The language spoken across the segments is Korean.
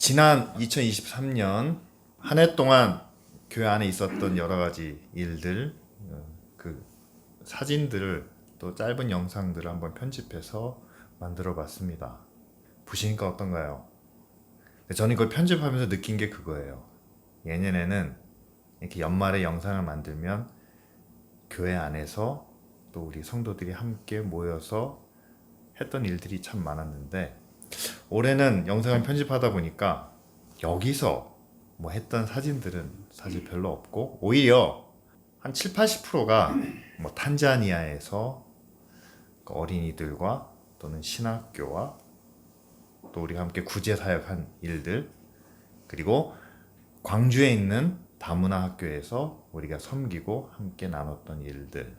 지난 2023년 한 해 동안 교회 안에 있었던 여러 가지 일들, 그 사진들을 또 짧은 영상들을 한번 편집해서 만들어 봤습니다. 보시니까 어떤가요? 저는 이걸 편집하면서 느낀 게 그거예요. 예년에는 이렇게 연말에 영상을 만들면 교회 안에서 또 우리 성도들이 함께 모여서 했던 일들이 참 많았는데, 올해는 영상을 편집하다 보니까 여기서 뭐 했던 사진들은 사실 별로 없고, 오히려 한 7, 80%가 뭐 탄자니아에서 그 어린이들과 또는 신학교와 또 우리가 함께 구제 사역한 일들, 그리고 광주에 있는 다문화 학교에서 우리가 섬기고 함께 나눴던 일들.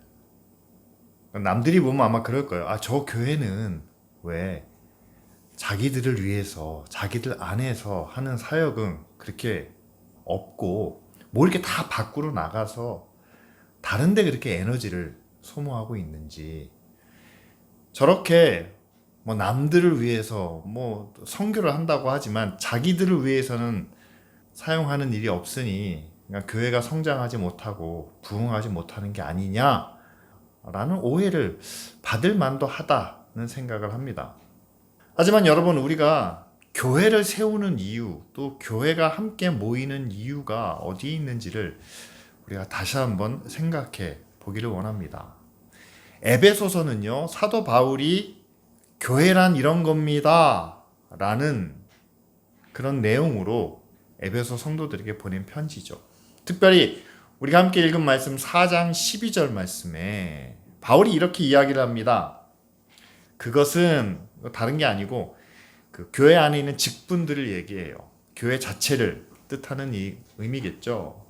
남들이 보면 아마 그럴 거예요. 아, 저 교회는 왜 자기들을 위해서 자기들 안에서 하는 사역은 그렇게 없고 뭐 이렇게 다 밖으로 나가서 다른데 그렇게 에너지를 소모하고 있는지, 저렇게 뭐 남들을 위해서 뭐 선교를 한다고 하지만 자기들을 위해서는 사용하는 일이 없으니 그러니까 교회가 성장하지 못하고 부흥하지 못하는 게 아니냐라는 오해를 받을 만도 하다는 생각을 합니다. 하지만 여러분, 우리가 교회를 세우는 이유, 또 교회가 함께 모이는 이유가 어디에 있는지를 우리가 다시 한번 생각해 보기를 원합니다. 에베소서는요, 사도 바울이 교회란 이런 겁니다 라는 그런 내용으로 에베소 성도들에게 보낸 편지죠. 특별히 우리가 함께 읽은 말씀 4장 12절 말씀에 바울이 이렇게 이야기를 합니다. 그것은 다른 게 아니고 그 교회 안에 있는 직분들을 얘기해요. 교회 자체를 뜻하는 이 의미겠죠.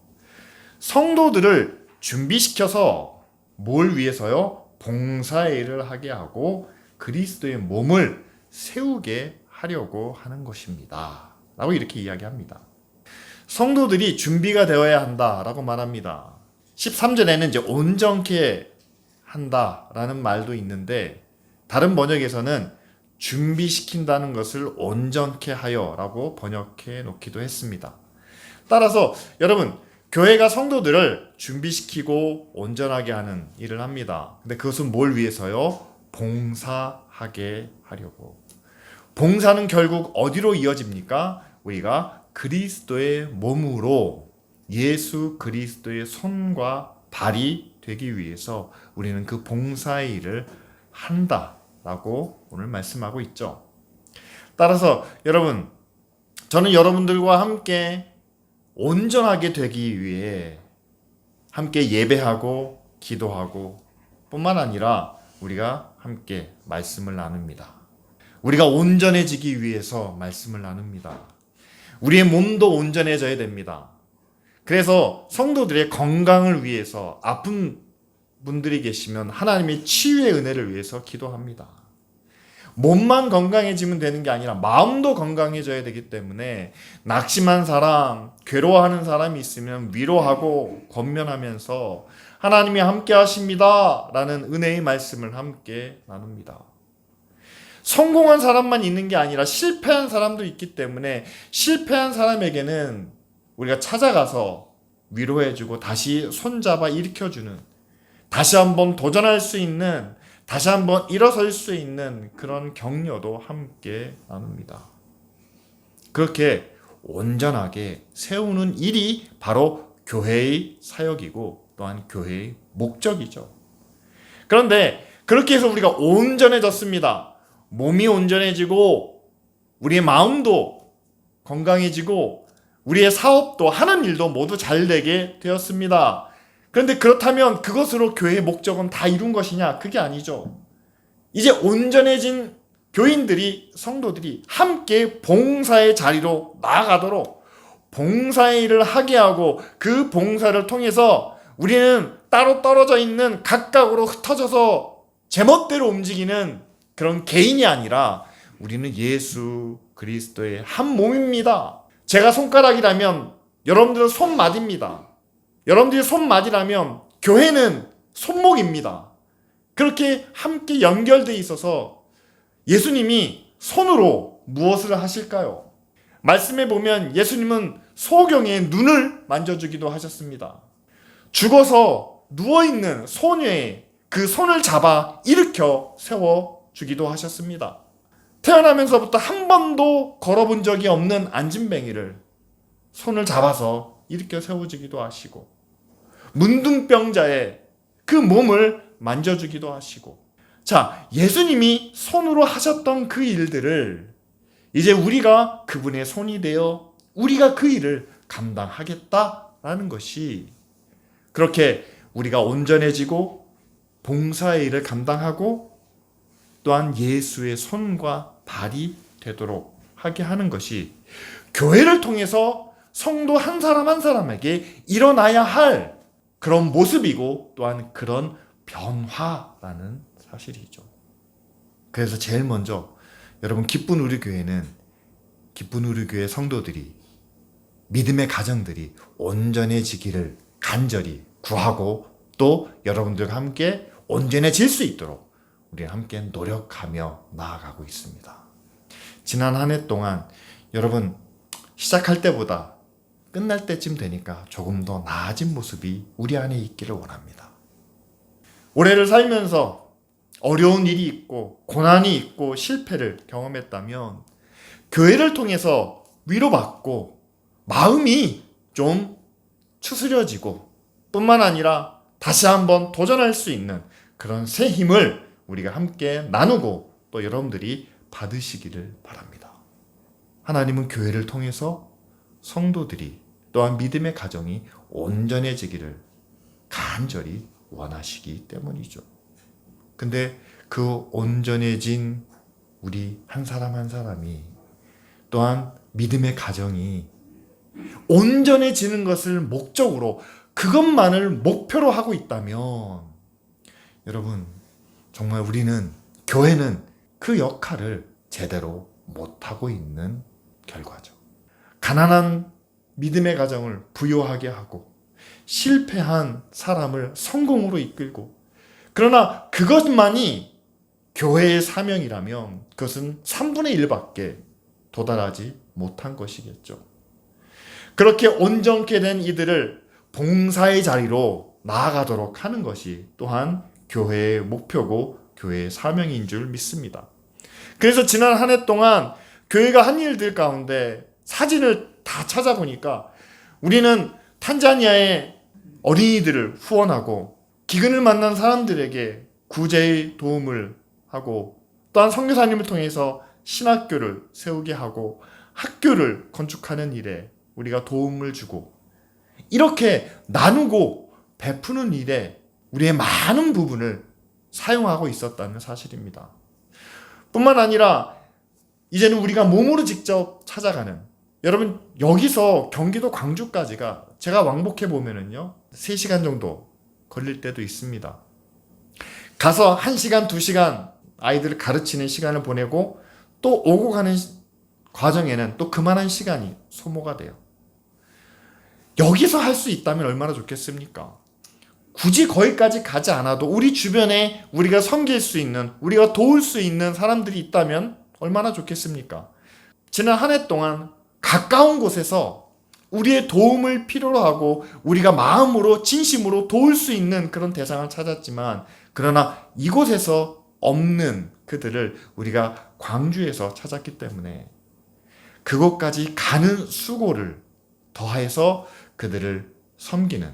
성도들을 준비시켜서 뭘 위해서요? 봉사의 일을 하게 하고 그리스도의 몸을 세우게 하려고 하는 것입니다 라고 이렇게 이야기합니다. 성도들이 준비가 되어야 한다라고 말합니다. 13절에는 이제 온전케 한다라는 말도 있는데, 다른 번역에서는 준비시킨다는 것을 온전케 하여 라고 번역해 놓기도 했습니다. 따라서 여러분, 교회가 성도들을 준비시키고 온전하게 하는 일을 합니다. 근데 그것은 뭘 위해서요? 봉사하게 하려고. 봉사는 결국 어디로 이어집니까? 우리가 그리스도의 몸으로 예수 그리스도의 손과 발이 되기 위해서 우리는 그 봉사의 일을 한다라고 오늘 말씀하고 있죠. 따라서 여러분, 저는 여러분들과 함께 온전하게 되기 위해 함께 예배하고 기도하고 뿐만 아니라 우리가 함께 말씀을 나눕니다. 우리가 온전해지기 위해서 말씀을 나눕니다. 우리의 몸도 온전해져야 됩니다. 그래서 성도들의 건강을 위해서, 아픈 분들이 계시면 하나님의 치유의 은혜를 위해서 기도합니다. 몸만 건강해지면 되는 게 아니라 마음도 건강해져야 되기 때문에 낙심한 사람, 괴로워하는 사람이 있으면 위로하고 권면하면서 하나님이 함께 하십니다 라는 은혜의 말씀을 함께 나눕니다. 성공한 사람만 있는 게 아니라 실패한 사람도 있기 때문에 실패한 사람에게는 우리가 찾아가서 위로해주고 다시 손잡아 일으켜주는, 다시 한번 도전할 수 있는, 다시 한번 일어설 수 있는 그런 격려도 함께 나눕니다. 그렇게 온전하게 세우는 일이 바로 교회의 사역이고 또한 교회의 목적이죠. 그런데 그렇게 해서 우리가 온전해졌습니다. 몸이 온전해지고 우리의 마음도 건강해지고 우리의 사업도 하는 일도 모두 잘 되게 되었습니다. 그런데 그렇다면 그것으로 교회의 목적은 다 이룬 것이냐? 그게 아니죠. 이제 온전해진 교인들이, 성도들이 함께 봉사의 자리로 나아가도록 봉사의 일을 하게 하고, 그 봉사를 통해서 우리는 따로 떨어져 있는, 각각으로 흩어져서 제멋대로 움직이는 그런 개인이 아니라 우리는 예수 그리스도의 한 몸입니다. 제가 손가락이라면 여러분들은 손마디입니다. 여러분들이 손마디라면 교회는 손목입니다. 그렇게 함께 연결되어 있어서 예수님이 손으로 무엇을 하실까요? 말씀에 보면 예수님은 소경의 눈을 만져주기도 하셨습니다. 죽어서 누워있는 소녀의 그 손을 잡아 일으켜 세워주기도 하셨습니다. 태어나면서부터 한 번도 걸어본 적이 없는 안진뱅이를 손을 잡아서 일으켜 세워주기도 하시고, 문둥병자의 그 몸을 만져주기도 하시고, 자, 예수님이 손으로 하셨던 그 일들을 이제 우리가 그분의 손이 되어 우리가 그 일을 감당하겠다라는 것이, 그렇게 우리가 온전해지고 봉사의 일을 감당하고 또한 예수의 손과 발이 되도록 하게 하는 것이 교회를 통해서 성도 한 사람 한 사람에게 일어나야 할 그런 모습이고 또한 그런 변화라는 사실이죠. 그래서 제일 먼저 여러분, 기쁜 우리 교회는, 기쁜 우리 교회 성도들이, 믿음의 가정들이 온전해지기를 간절히 구하고 또 여러분들과 함께 온전해질 수 있도록 우리 함께 노력하며 나아가고 있습니다. 지난 한 해 동안 여러분, 시작할 때보다 끝날 때쯤 되니까 조금 더 나아진 모습이 우리 안에 있기를 원합니다. 올해를 살면서 어려운 일이 있고 고난이 있고 실패를 경험했다면 교회를 통해서 위로받고 마음이 좀 추스려지고 뿐만 아니라 다시 한번 도전할 수 있는 그런 새 힘을 우리가 함께 나누고 또 여러분들이 받으시기를 바랍니다. 하나님은 교회를 통해서 성도들이 또한 믿음의 가정이 온전해지기를 간절히 원하시기 때문이죠. 근데 그 온전해진 우리 한 사람 한 사람이 또한 믿음의 가정이 온전해지는 것을 목적으로, 그것만을 목표로 하고 있다면 여러분, 정말 우리는, 교회는 그 역할을 제대로 못하고 있는 결과죠. 가난한 믿음의 가정을 부유하게 하고 실패한 사람을 성공으로 이끌고, 그러나 그것만이 교회의 사명이라면 그것은 3분의 1밖에 도달하지 못한 것이겠죠. 그렇게 온전케 된 이들을 봉사의 자리로 나아가도록 하는 것이 또한 교회의 목표고 교회의 사명인 줄 믿습니다. 그래서 지난 한 해 동안 교회가 한 일들 가운데 사진을 다 찾아보니까 우리는 탄자니아의 어린이들을 후원하고 기근을 만난 사람들에게 구제의 도움을 하고 또한 선교사님을 통해서 신학교를 세우게 하고 학교를 건축하는 일에 우리가 도움을 주고, 이렇게 나누고 베푸는 일에 우리의 많은 부분을 사용하고 있었다는 사실입니다. 뿐만 아니라 이제는 우리가 몸으로 직접 찾아가는, 여러분 여기서 경기도 광주까지가 제가 왕복해 보면은요 3시간 정도 걸릴 때도 있습니다. 가서 1시간 2시간 아이들을 가르치는 시간을 보내고 또 오고 가는 과정에는 또 그만한 시간이 소모가 돼요. 여기서 할 수 있다면 얼마나 좋겠습니까? 굳이 거기까지 가지 않아도 우리 주변에 우리가 섬길 수 있는, 우리가 도울 수 있는 사람들이 있다면 얼마나 좋겠습니까? 지난 한 해 동안 가까운 곳에서 우리의 도움을 필요로 하고 우리가 마음으로 진심으로 도울 수 있는 그런 대상을 찾았지만, 그러나 이곳에서 없는 그들을 우리가 광주에서 찾았기 때문에 그곳까지 가는 수고를 더해서 그들을 섬기는,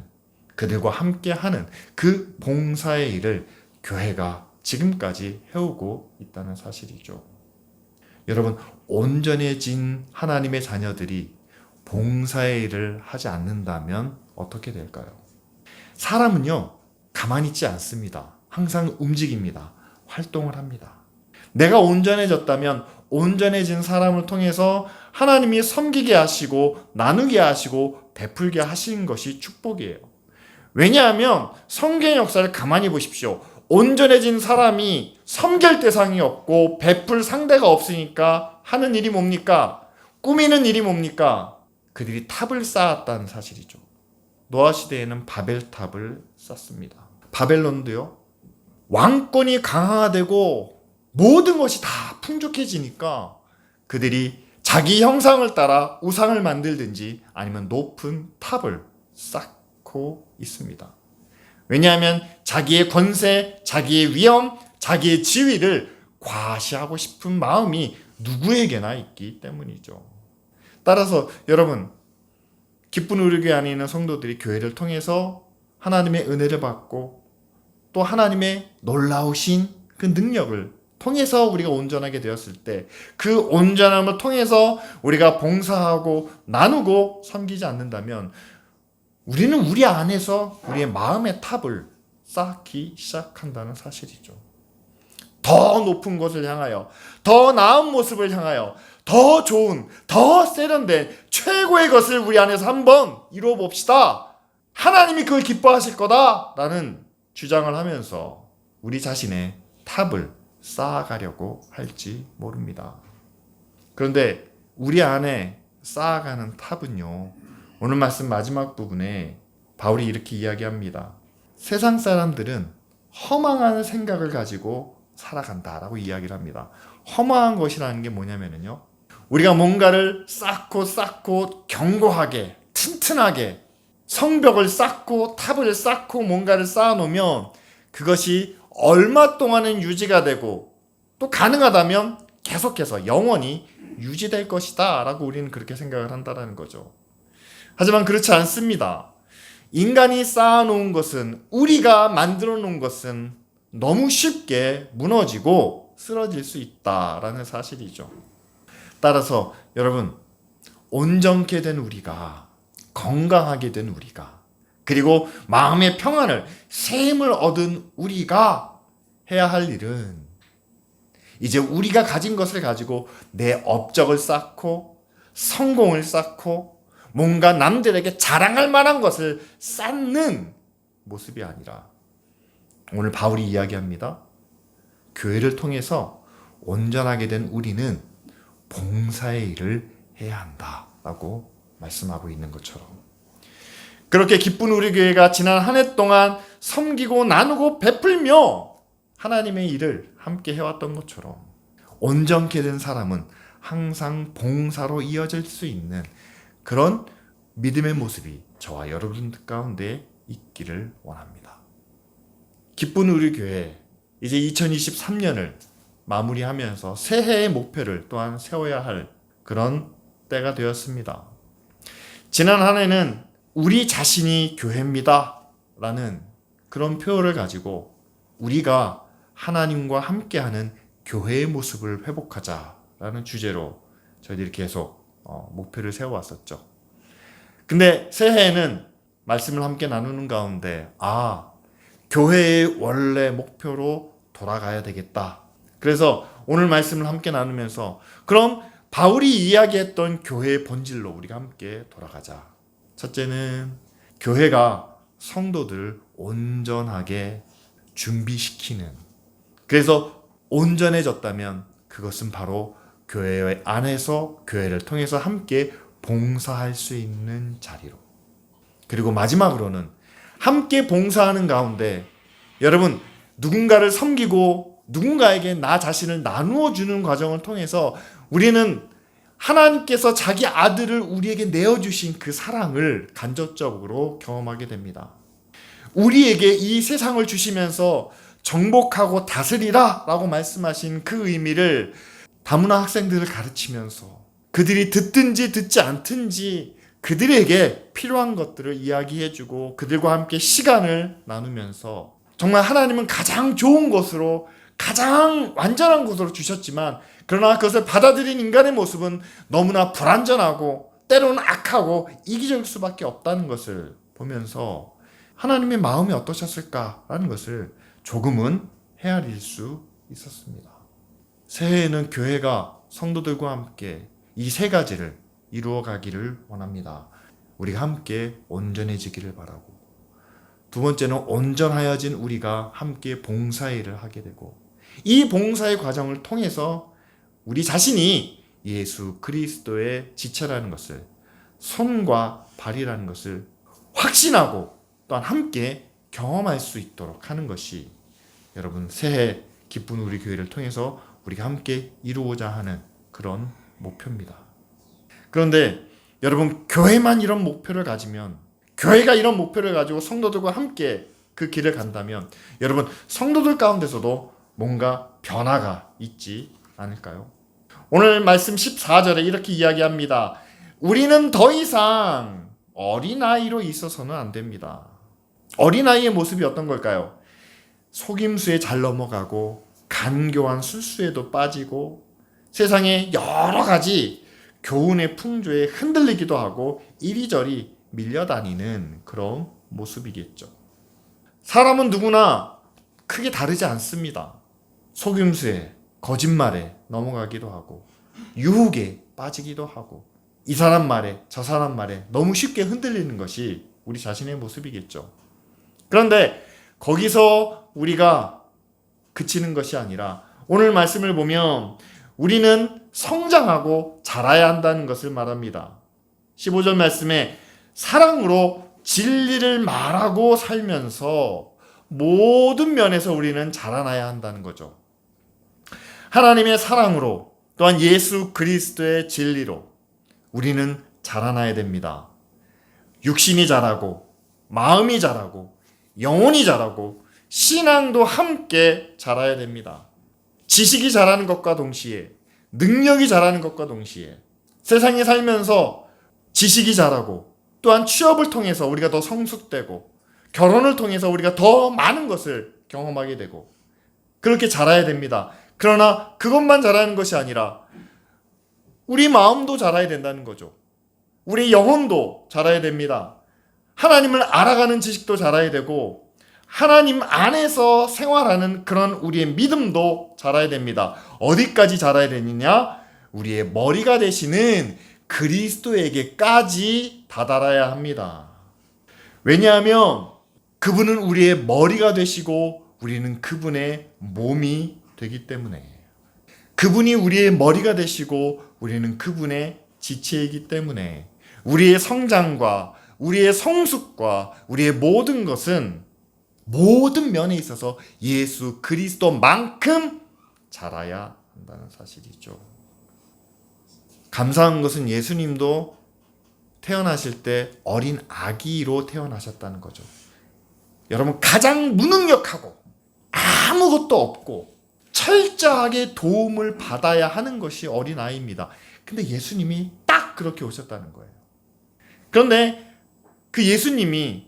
그들과 함께하는 그 봉사의 일을 교회가 지금까지 해오고 있다는 사실이죠. 여러분, 온전해진 하나님의 자녀들이 봉사의 일을 하지 않는다면 어떻게 될까요? 사람은요, 가만히 있지 않습니다. 항상 움직입니다. 활동을 합니다. 내가 온전해졌다면 온전해진 사람을 통해서 하나님이 섬기게 하시고 나누게 하시고 베풀게 하시는 것이 축복이에요. 왜냐하면 성경의 역사를 가만히 보십시오. 온전해진 사람이 섬길 대상이 없고 베풀 상대가 없으니까 하는 일이 뭡니까? 꾸미는 일이 뭡니까? 그들이 탑을 쌓았다는 사실이죠. 노아 시대에는 바벨탑을 쌓습니다. 바벨론도요, 왕권이 강화되고 모든 것이 다 풍족해지니까 그들이 자기 형상을 따라 우상을 만들든지 아니면 높은 탑을 쌓고 있습니다. 왜냐하면 자기의 권세, 자기의 위엄, 자기의 지위를 과시하고 싶은 마음이 누구에게나 있기 때문이죠. 따라서 여러분, 기쁜 우리교회 안에 있는 성도들이 교회를 통해서 하나님의 은혜를 받고 또 하나님의 놀라우신 그 능력을 통해서 우리가 온전하게 되었을 때 그 온전함을 통해서 우리가 봉사하고 나누고 섬기지 않는다면 우리는 우리 안에서 우리의 마음의 탑을 쌓기 시작한다는 사실이죠. 더 높은 곳을 향하여, 더 나은 모습을 향하여, 더 좋은, 더 세련된 최고의 것을 우리 안에서 한번 이루어 봅시다. 하나님이 그걸 기뻐하실 거다라는 주장을 하면서 우리 자신의 탑을 쌓아가려고 할지 모릅니다. 그런데 우리 안에 쌓아가는 탑은요, 오늘 말씀 마지막 부분에 바울이 이렇게 이야기합니다. 세상 사람들은 허망한 생각을 가지고 살아간다라고 이야기를 합니다. 허망한 것이라는 게 뭐냐면요, 우리가 뭔가를 쌓고 견고하게 튼튼하게 성벽을 쌓고 탑을 쌓고 뭔가를 쌓아놓으면 그것이 얼마 동안은 유지가 되고 또 가능하다면 계속해서 영원히 유지될 것이다 라고 우리는 그렇게 생각을 한다는 거죠. 하지만 그렇지 않습니다. 인간이 쌓아놓은 것은, 우리가 만들어 놓은 것은 너무 쉽게 무너지고 쓰러질 수 있다라는 사실이죠. 따라서 여러분, 온전케 된 우리가, 건강하게 된 우리가, 그리고 마음의 평안을, 샘을 얻은 우리가 해야 할 일은 이제 우리가 가진 것을 가지고 내 업적을 쌓고 성공을 쌓고 뭔가 남들에게 자랑할 만한 것을 쌓는 모습이 아니라, 오늘 바울이 이야기합니다. 교회를 통해서 온전하게 된 우리는 봉사의 일을 해야 한다라고 말씀하고 있는 것처럼, 그렇게 기쁜 우리 교회가 지난 한 해 동안 섬기고 나누고 베풀며 하나님의 일을 함께 해왔던 것처럼 온전케 된 사람은 항상 봉사로 이어질 수 있는 그런 믿음의 모습이 저와 여러분들 가운데 있기를 원합니다. 기쁜 우리 교회, 이제 2023년을 마무리하면서 새해의 목표를 또한 세워야 할 그런 때가 되었습니다. 지난 한 해는 우리 자신이 교회입니다 라는 그런 표현을 가지고 우리가 하나님과 함께하는 교회의 모습을 회복하자라는 주제로 저희들이 계속 목표를 세워왔었죠. 근데 새해에는 말씀을 함께 나누는 가운데 교회의 원래 목표로 돌아가야 되겠다. 그래서 오늘 말씀을 함께 나누면서 그럼 바울이 이야기했던 교회의 본질로 우리가 함께 돌아가자. 첫째는 교회가 성도들을 온전하게 준비시키는, 그래서 온전해졌다면 그것은 바로 교회 안에서 교회를 통해서 함께 봉사할 수 있는 자리로, 그리고 마지막으로는 함께 봉사하는 가운데 여러분, 누군가를 섬기고 누군가에게 나 자신을 나누어 주는 과정을 통해서 우리는 하나님께서 자기 아들을 우리에게 내어주신 그 사랑을 간접적으로 경험하게 됩니다. 우리에게 이 세상을 주시면서 정복하고 다스리라 라고 말씀하신 그 의미를 다문화 학생들을 가르치면서 그들이 듣든지 듣지 않든지 그들에게 필요한 것들을 이야기해주고 그들과 함께 시간을 나누면서, 정말 하나님은 가장 좋은 것으로, 가장 완전한 것으로 주셨지만 그러나 그것을 받아들인 인간의 모습은 너무나 불완전하고 때로는 악하고 이기적일 수밖에 없다는 것을 보면서 하나님의 마음이 어떠셨을까라는 것을 조금은 헤아릴 수 있었습니다. 새해에는 교회가 성도들과 함께 이 세 가지를 이루어 가기를 원합니다. 우리가 함께 온전해지기를 바라고, 두 번째는 온전하여진 우리가 함께 봉사일을 하게 되고, 이 봉사의 과정을 통해서 우리 자신이 예수 그리스도의 지체라는 것을, 손과 발이라는 것을 확신하고 또한 함께 경험할 수 있도록 하는 것이 여러분 새해 기쁜 우리 교회를 통해서 우리가 함께 이루고자 하는 그런 목표입니다. 그런데 여러분, 교회만 이런 목표를 가지면, 교회가 이런 목표를 가지고 성도들과 함께 그 길을 간다면 여러분, 성도들 가운데서도 뭔가 변화가 있지 않을까요? 오늘 말씀 14절에 이렇게 이야기합니다. 우리는 더 이상 어린아이로 있어서는 안 됩니다. 어린아이의 모습이 어떤 걸까요? 속임수에 잘 넘어가고 간교한 술수에도 빠지고 세상에 여러 가지 교훈의 풍조에 흔들리기도 하고 이리저리 밀려다니는 그런 모습이겠죠. 사람은 누구나 크게 다르지 않습니다. 속임수에, 거짓말에 넘어가기도 하고 유혹에 빠지기도 하고 이 사람 말에 저 사람 말에 너무 쉽게 흔들리는 것이 우리 자신의 모습이겠죠. 그런데 거기서 우리가 그치는 것이 아니라 오늘 말씀을 보면 우리는 성장하고 자라야 한다는 것을 말합니다. 15절 말씀에 사랑으로 진리를 말하고 살면서 모든 면에서 우리는 자라나야 한다는 거죠. 하나님의 사랑으로 또한 예수 그리스도의 진리로 우리는 자라나야 됩니다. 육신이 자라고 마음이 자라고 영혼이 자라고 신앙도 함께 자라야 됩니다. 지식이 자라는 것과 동시에 능력이 자라는 것과 동시에 세상에 살면서 지식이 자라고 또한 취업을 통해서 우리가 더 성숙되고 결혼을 통해서 우리가 더 많은 것을 경험하게 되고 그렇게 자라야 됩니다. 그러나 그것만 자라는 것이 아니라 우리 마음도 자라야 된다는 거죠. 우리 영혼도 자라야 됩니다. 하나님을 알아가는 지식도 자라야 되고 하나님 안에서 생활하는 그런 우리의 믿음도 자라야 됩니다. 어디까지 자라야 되느냐? 우리의 머리가 되시는 그리스도에게까지 다다라야 합니다. 왜냐하면 그분은 우리의 머리가 되시고 우리는 그분의 몸이 되기 때문에, 그분이 우리의 머리가 되시고 우리는 그분의 지체이기 때문에 우리의 성장과 우리의 성숙과 우리의 모든 것은 모든 면에 있어서 예수 그리스도만큼 자라야 한다는 사실이죠. 감사한 것은 예수님도 태어나실 때 어린 아기로 태어나셨다는 거죠. 여러분, 가장 무능력하고 아무것도 없고 철저하게 도움을 받아야 하는 것이 어린아이입니다. 근데 예수님이 딱 그렇게 오셨다는 거예요. 그런데 그 예수님이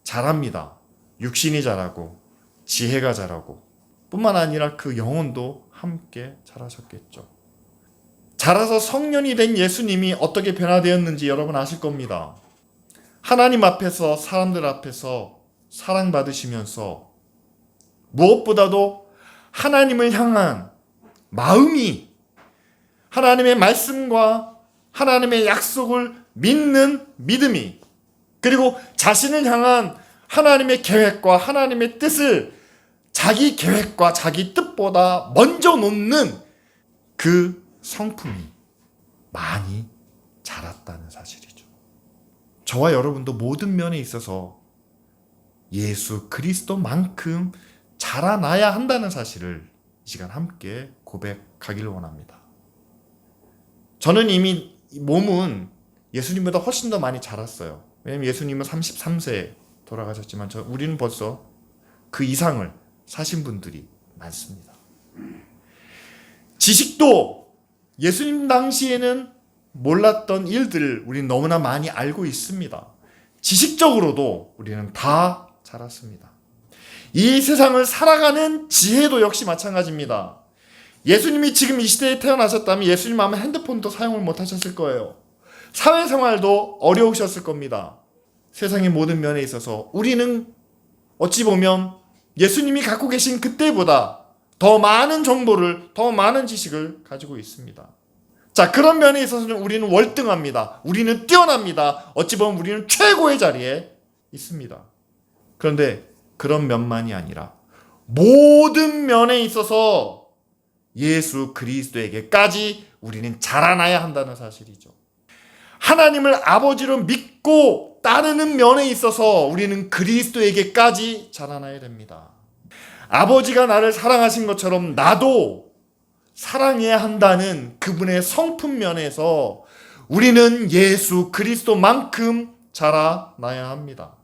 자랍니다. 육신이 자라고 지혜가 자라고 뿐만 아니라 그 영혼도 함께 자라셨겠죠. 자라서 성년이 된 예수님이 어떻게 변화되었는지 여러분 아실 겁니다. 하나님 앞에서 사람들 앞에서 사랑받으시면서 무엇보다도 하나님을 향한 마음이 하나님의 말씀과 하나님의 약속을 믿는 믿음이 그리고 자신을 향한 하나님의 계획과 하나님의 뜻을 자기 계획과 자기 뜻보다 먼저 놓는 그 성품이 많이 자랐다는 사실이죠. 저와 여러분도 모든 면에 있어서 예수 그리스도만큼 자라나야 한다는 사실을 이 시간 함께 고백하기를 원합니다. 저는 이미 몸은 예수님보다 훨씬 더 많이 자랐어요. 왜냐하면 예수님은 33세에 돌아가셨지만 우리는 벌써 그 이상을 사신 분들이 많습니다. 지식도 예수님 당시에는 몰랐던 일들을 우리는 너무나 많이 알고 있습니다. 지식적으로도 우리는 다 자랐습니다. 이 세상을 살아가는 지혜도 역시 마찬가지입니다. 예수님이 지금 이 시대에 태어나셨다면 예수님 아마 핸드폰도 사용을 못하셨을 거예요. 사회생활도 어려우셨을 겁니다. 세상의 모든 면에 있어서 우리는 어찌 보면 예수님이 갖고 계신 그때보다 더 많은 정보를, 더 많은 지식을 가지고 있습니다. 자, 그런 면에 있어서는 우리는 월등합니다. 우리는 뛰어납니다. 어찌 보면 우리는 최고의 자리에 있습니다. 그런데 그런 면만이 아니라 모든 면에 있어서 예수 그리스도에게까지 우리는 자라나야 한다는 사실이죠. 하나님을 아버지로 믿고 따르는 면에 있어서 우리는 그리스도에게까지 자라나야 됩니다. 아버지가 나를 사랑하신 것처럼 나도 사랑해야 한다는 그분의 성품 면에서 우리는 예수 그리스도만큼 자라나야 합니다.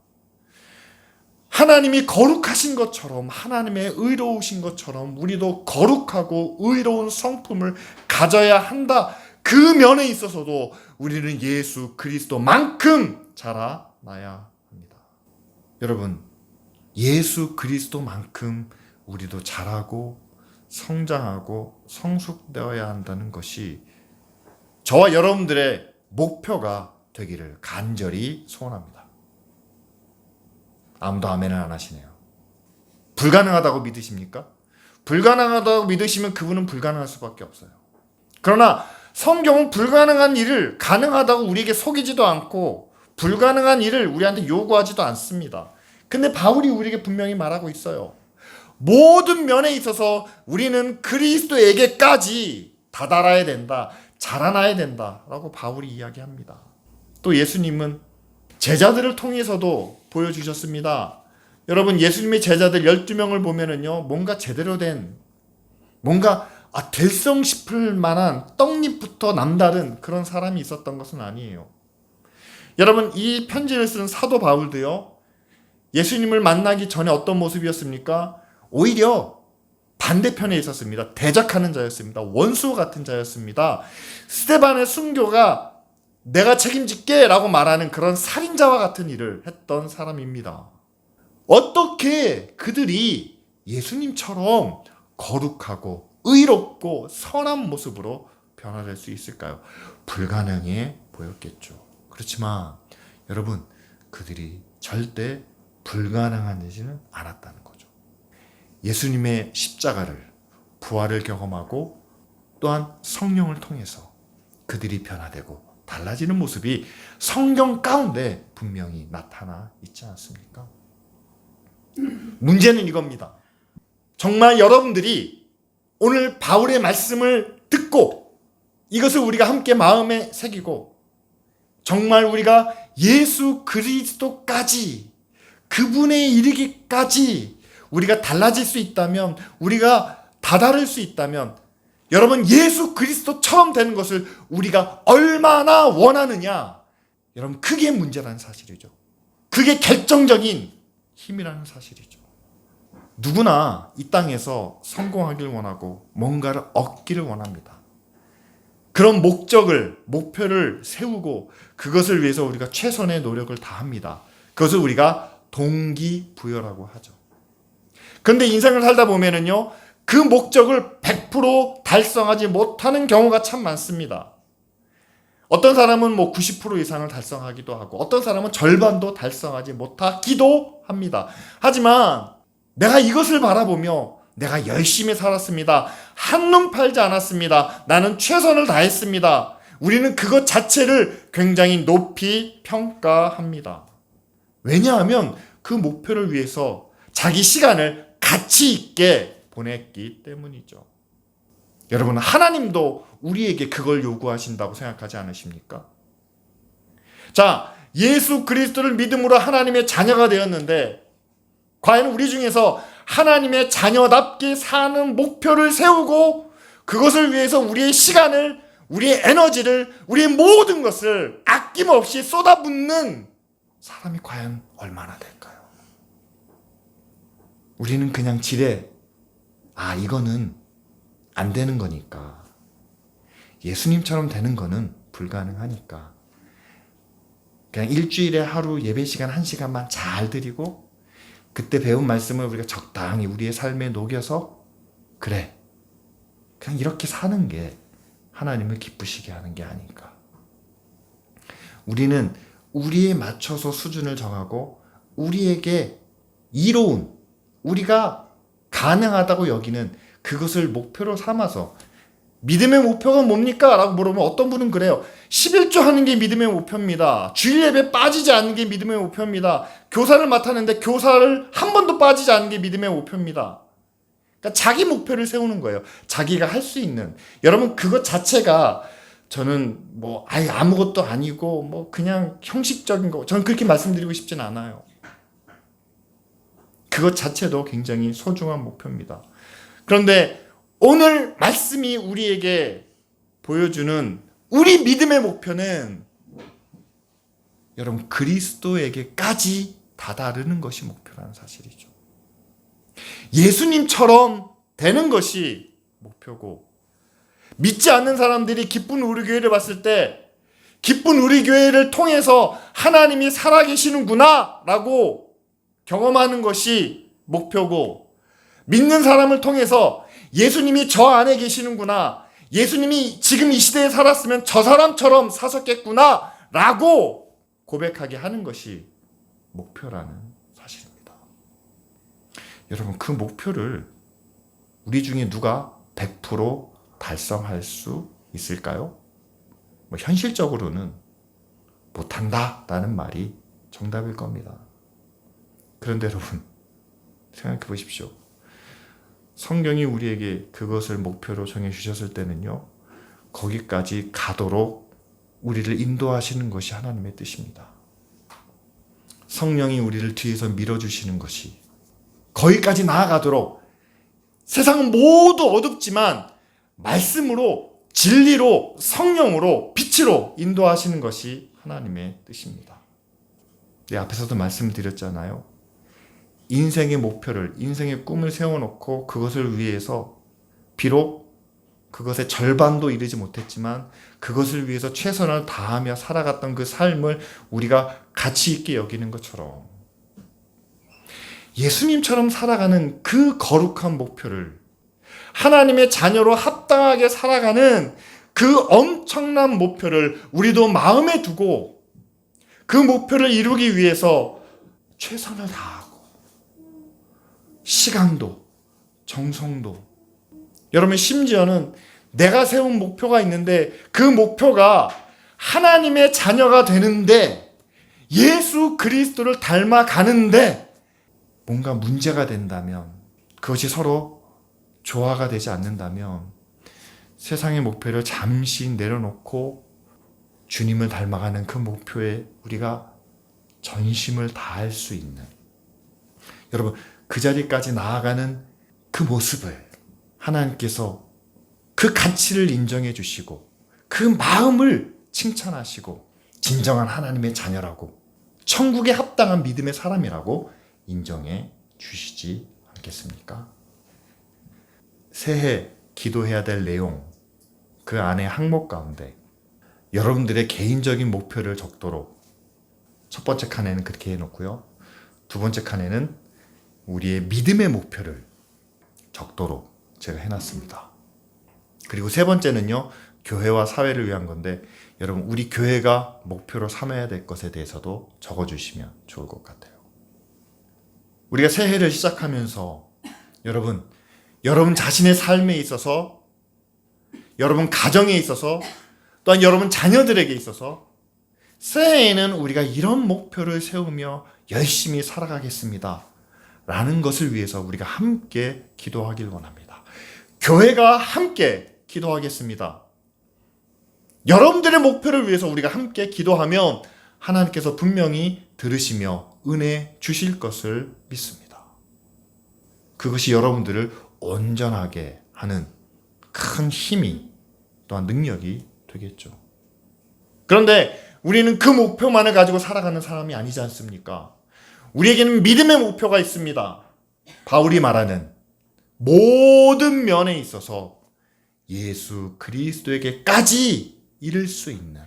하나님이 거룩하신 것처럼, 하나님의 의로우신 것처럼 우리도 거룩하고 의로운 성품을 가져야 한다. 그 면에 있어서도 우리는 예수 그리스도만큼 자라나야 합니다. 여러분, 예수 그리스도만큼 우리도 자라고 성장하고 성숙되어야 한다는 것이 저와 여러분들의 목표가 되기를 간절히 소원합니다. 아무도 아멘을 안 하시네요. 불가능하다고 믿으십니까? 불가능하다고 믿으시면 그분은 불가능할 수밖에 없어요. 그러나 성경은 불가능한 일을 가능하다고 우리에게 속이지도 않고 불가능한 일을 우리한테 요구하지도 않습니다. 근데 바울이 우리에게 분명히 말하고 있어요. 모든 면에 있어서 우리는 그리스도에게까지 다다라야 된다. 자라나야 된다라고 바울이 이야기합니다. 또 예수님은 제자들을 통해서도 보여주셨습니다. 여러분, 예수님의 제자들 12명을 보면은요, 뭔가 제대로 된, 뭔가 될성 싶을 만한 떡잎부터 남다른 그런 사람이 있었던 것은 아니에요. 여러분, 이 편지를 쓴 사도 바울도요, 예수님을 만나기 전에 어떤 모습이었습니까? 오히려 반대편에 있었습니다. 대적하는 자였습니다. 원수 같은 자였습니다. 스데반의 순교가 내가 책임질게 라고 말하는 그런 살인자와 같은 일을 했던 사람입니다. 어떻게 그들이 예수님처럼 거룩하고 의롭고 선한 모습으로 변화될 수 있을까요? 불가능해 보였겠죠. 그렇지만 여러분, 그들이 절대 불가능한 되지는 않았다는 거죠. 예수님의 십자가를, 부활을 경험하고 또한 성령을 통해서 그들이 변화되고 달라지는 모습이 성경 가운데 분명히 나타나 있지 않습니까? 문제는 이겁니다. 정말 여러분들이 오늘 바울의 말씀을 듣고 이것을 우리가 함께 마음에 새기고 정말 우리가 예수 그리스도까지, 그분에 이르기까지 우리가 달라질 수 있다면, 우리가 다다를 수 있다면, 여러분, 예수 그리스도처럼 되는 것을 우리가 얼마나 원하느냐, 여러분, 그게 문제라는 사실이죠. 그게 결정적인 힘이라는 사실이죠. 누구나 이 땅에서 성공하길 원하고 뭔가를 얻기를 원합니다. 그런 목표를 세우고 그것을 위해서 우리가 최선의 노력을 다합니다. 그것을 우리가 동기부여라고 하죠. 그런데 인생을 살다 보면은요, 그 목적을 100% 달성하지 못하는 경우가 참 많습니다. 어떤 사람은 90% 이상을 달성하기도 하고, 어떤 사람은 절반도 달성하지 못하기도 합니다. 하지만 내가 이것을 바라보며 내가 열심히 살았습니다. 한눈 팔지 않았습니다. 나는 최선을 다했습니다. 우리는 그것 자체를 굉장히 높이 평가합니다. 왜냐하면 그 목표를 위해서 자기 시간을 가치 있게 보냈기 때문이죠. 여러분, 하나님도 우리에게 그걸 요구하신다고 생각하지 않으십니까? 자, 예수 그리스도를 믿음으로 하나님의 자녀가 되었는데 과연 우리 중에서 하나님의 자녀답게 사는 목표를 세우고 그것을 위해서 우리의 시간을, 우리의 에너지를, 우리의 모든 것을 아낌없이 쏟아붓는 사람이 과연 얼마나 될까요? 우리는 그냥 이거는 안 되는 거니까, 예수님처럼 되는 거는 불가능하니까 그냥 일주일에 하루 예배 시간 1시간만 잘 드리고 그때 배운 말씀을 우리가 적당히 우리의 삶에 녹여서 그냥 이렇게 사는 게 하나님을 기쁘시게 하는 게 아닌가. 우리는 우리에 맞춰서 수준을 정하고 우리에게 이로운, 우리가 가능하다고 여기는 그것을 목표로 삼아서, 믿음의 목표가 뭡니까? 라고 물어보면 어떤 분은 그래요. 11조 하는 게 믿음의 목표입니다. 주일 예배 빠지지 않는 게 믿음의 목표입니다. 교사를 맡았는데 교사를 한 번도 빠지지 않는 게 믿음의 목표입니다. 그러니까 자기 목표를 세우는 거예요. 자기가 할 수 있는. 여러분, 그것 자체가 저는 아무것도 아니고 그냥 형식적인 거, 저는 그렇게 말씀드리고 싶진 않아요. 그것 자체도 굉장히 소중한 목표입니다. 그런데 오늘 말씀이 우리에게 보여주는 우리 믿음의 목표는 여러분 그리스도에게까지 다다르는 것이 목표라는 사실이죠. 예수님처럼 되는 것이 목표고, 믿지 않는 사람들이 기쁜 우리 교회를 봤을 때 기쁜 우리 교회를 통해서 하나님이 살아계시는구나 라고 경험하는 것이 목표고, 믿는 사람을 통해서 예수님이 저 안에 계시는구나, 예수님이 지금 이 시대에 살았으면 저 사람처럼 사셨겠구나 라고 고백하게 하는 것이 목표라는 사실입니다. 여러분, 그 목표를 우리 중에 누가 100% 달성할 수 있을까요? 현실적으로는 못한다라는 말이 정답일 겁니다. 그런데 여러분, 생각해 보십시오. 성경이 우리에게 그것을 목표로 정해 주셨을 때는요, 거기까지 가도록 우리를 인도하시는 것이 하나님의 뜻입니다. 성령이 우리를 뒤에서 밀어주시는 것이 거기까지 나아가도록, 세상은 모두 어둡지만 말씀으로, 진리로, 성령으로, 빛으로 인도하시는 것이 하나님의 뜻입니다. 네, 앞에서도 말씀드렸잖아요. 인생의 목표를, 인생의 꿈을 세워놓고 그것을 위해서 비록 그것의 절반도 이르지 못했지만 그것을 위해서 최선을 다하며 살아갔던 그 삶을 우리가 가치 있게 여기는 것처럼, 예수님처럼 살아가는 그 거룩한 목표를, 하나님의 자녀로 합당하게 살아가는 그 엄청난 목표를 우리도 마음에 두고 그 목표를 이루기 위해서 최선을 다하고 시간도 정성도, 여러분 심지어는 내가 세운 목표가 있는데 그 목표가 하나님의 자녀가 되는데, 예수 그리스도를 닮아가는데 뭔가 문제가 된다면, 그것이 서로 조화가 되지 않는다면 세상의 목표를 잠시 내려놓고 주님을 닮아가는 그 목표에 우리가 전심을 다할 수 있는, 여러분 그 자리까지 나아가는 그 모습을 하나님께서 그 가치를 인정해 주시고 그 마음을 칭찬하시고 진정한 하나님의 자녀라고, 천국에 합당한 믿음의 사람이라고 인정해 주시지 않겠습니까? 새해 기도해야 될 내용, 그 안에 항목 가운데 여러분들의 개인적인 목표를 적도록 첫 번째 칸에는 그렇게 해놓고요, 두 번째 칸에는 우리의 믿음의 목표를 적도록 제가 해놨습니다. 그리고 세 번째는요, 교회와 사회를 위한 건데, 여러분 우리 교회가 목표로 삼아야 될 것에 대해서도 적어주시면 좋을 것 같아요. 우리가 새해를 시작하면서 여러분 자신의 삶에 있어서, 여러분 가정에 있어서, 또한 여러분 자녀들에게 있어서 새해에는 우리가 이런 목표를 세우며 열심히 살아가겠습니다 라는 것을 위해서 우리가 함께 기도하길 원합니다. 교회가 함께 기도하겠습니다. 여러분들의 목표를 위해서 우리가 함께 기도하면 하나님께서 분명히 들으시며 은혜 주실 것을 믿습니다. 그것이 여러분들을 온전하게 하는 큰 힘이, 또한 능력이 되겠죠. 그런데 우리는 그 목표만을 가지고 살아가는 사람이 아니지 않습니까? 우리에게는 믿음의 목표가 있습니다. 바울이 말하는 모든 면에 있어서 예수 그리스도에게까지 이를 수 있는,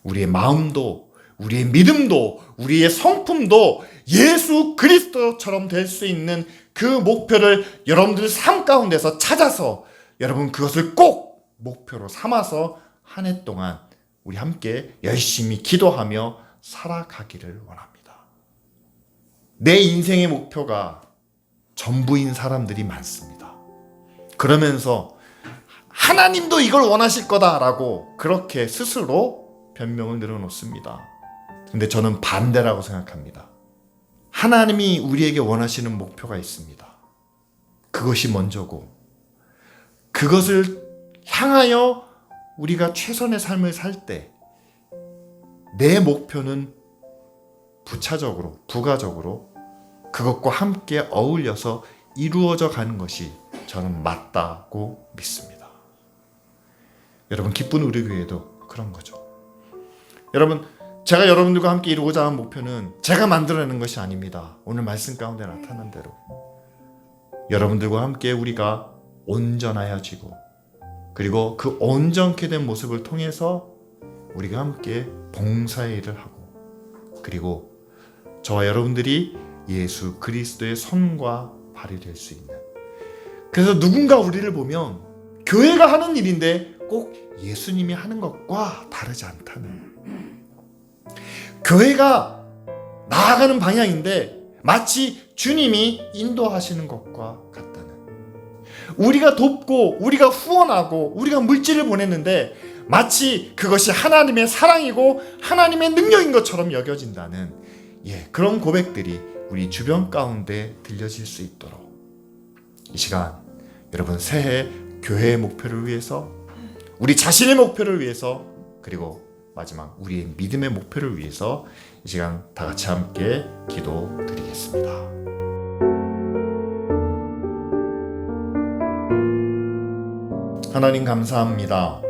우리의 마음도, 우리의 믿음도, 우리의 성품도 예수 그리스도처럼 될 수 있는 그 목표를 여러분들 삶 가운데서 찾아서 여러분 그것을 꼭 목표로 삼아서 한 해 동안 우리 함께 열심히 기도하며 살아가기를 원합니다. 내 인생의 목표가 전부인 사람들이 많습니다. 그러면서 하나님도 이걸 원하실 거다라고 그렇게 스스로 변명을 늘어놓습니다. 근데 저는 반대라고 생각합니다. 하나님이 우리에게 원하시는 목표가 있습니다. 그것이 먼저고, 그것을 향하여 우리가 최선의 삶을 살 때 내 목표는 부차적으로, 부가적으로 그것과 함께 어울려서 이루어져 가는 것이 저는 맞다고 믿습니다. 여러분, 기쁜 우리 교회도 그런 거죠. 여러분, 제가 여러분들과 함께 이루고자 하는 목표는 제가 만들어내는 것이 아닙니다. 오늘 말씀 가운데 나타난 대로 여러분들과 함께 우리가 온전하여지고, 그리고 그 온전케 된 모습을 통해서 우리가 함께 봉사의 일을 하고, 그리고 저와 여러분들이 예수 그리스도의 손과 발이 될 수 있는, 그래서 누군가 우리를 보면 교회가 하는 일인데 꼭 예수님이 하는 것과 다르지 않다는, 교회가 나아가는 방향인데 마치 주님이 인도하시는 것과 같다는, 우리가 돕고 우리가 후원하고 우리가 물질을 보냈는데 마치 그것이 하나님의 사랑이고 하나님의 능력인 것처럼 여겨진다는, 그런 고백들이 우리 주변 가운데 들려질 수 있도록 이 시간 여러분, 새해 교회의 목표를 위해서, 우리 자신의 목표를 위해서, 그리고 마지막 우리의 믿음의 목표를 위해서 이 시간 다 같이 함께 기도드리겠습니다. 하나님 감사합니다.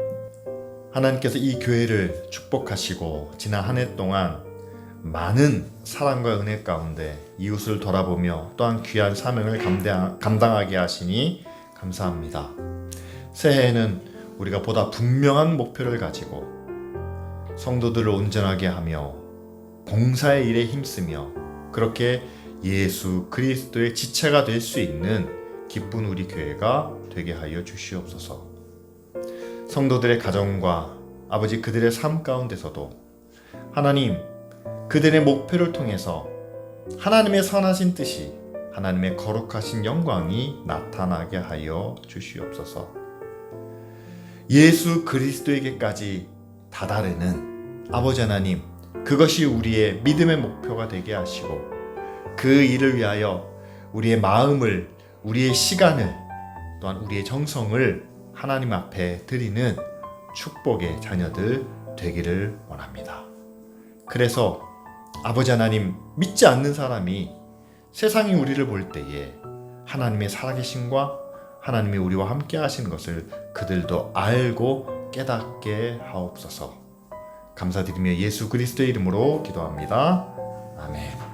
하나님께서 이 교회를 축복하시고 지난 한 해 동안 많은 사랑과 은혜 가운데 이웃을 돌아보며 또한 귀한 사명을 감당하게 하시니 감사합니다. 새해에는 우리가 보다 분명한 목표를 가지고 성도들을 온전하게 하며 봉사의 일에 힘쓰며 그렇게 예수 그리스도의 지체가 될 수 있는 기쁜 우리 교회가 되게 하여 주시옵소서. 성도들의 가정과 아버지 그들의 삶 가운데서도 하나님, 그들의 목표를 통해서 하나님의 선하신 뜻이, 하나님의 거룩하신 영광이 나타나게 하여 주시옵소서. 예수 그리스도에게까지 다다르는 아버지 하나님, 그것이 우리의 믿음의 목표가 되게 하시고 그 일을 위하여 우리의 마음을, 우리의 시간을, 또한 우리의 정성을 하나님 앞에 드리는 축복의 자녀들 되기를 원합니다. 그래서 아버지 하나님, 믿지 않는 사람이 세상이 우리를 볼 때에 하나님의 살아계심과 하나님이 우리와 함께 하신 것을 그들도 알고 깨닫게 하옵소서. 감사드리며 예수 그리스도의 이름으로 기도합니다. 아멘.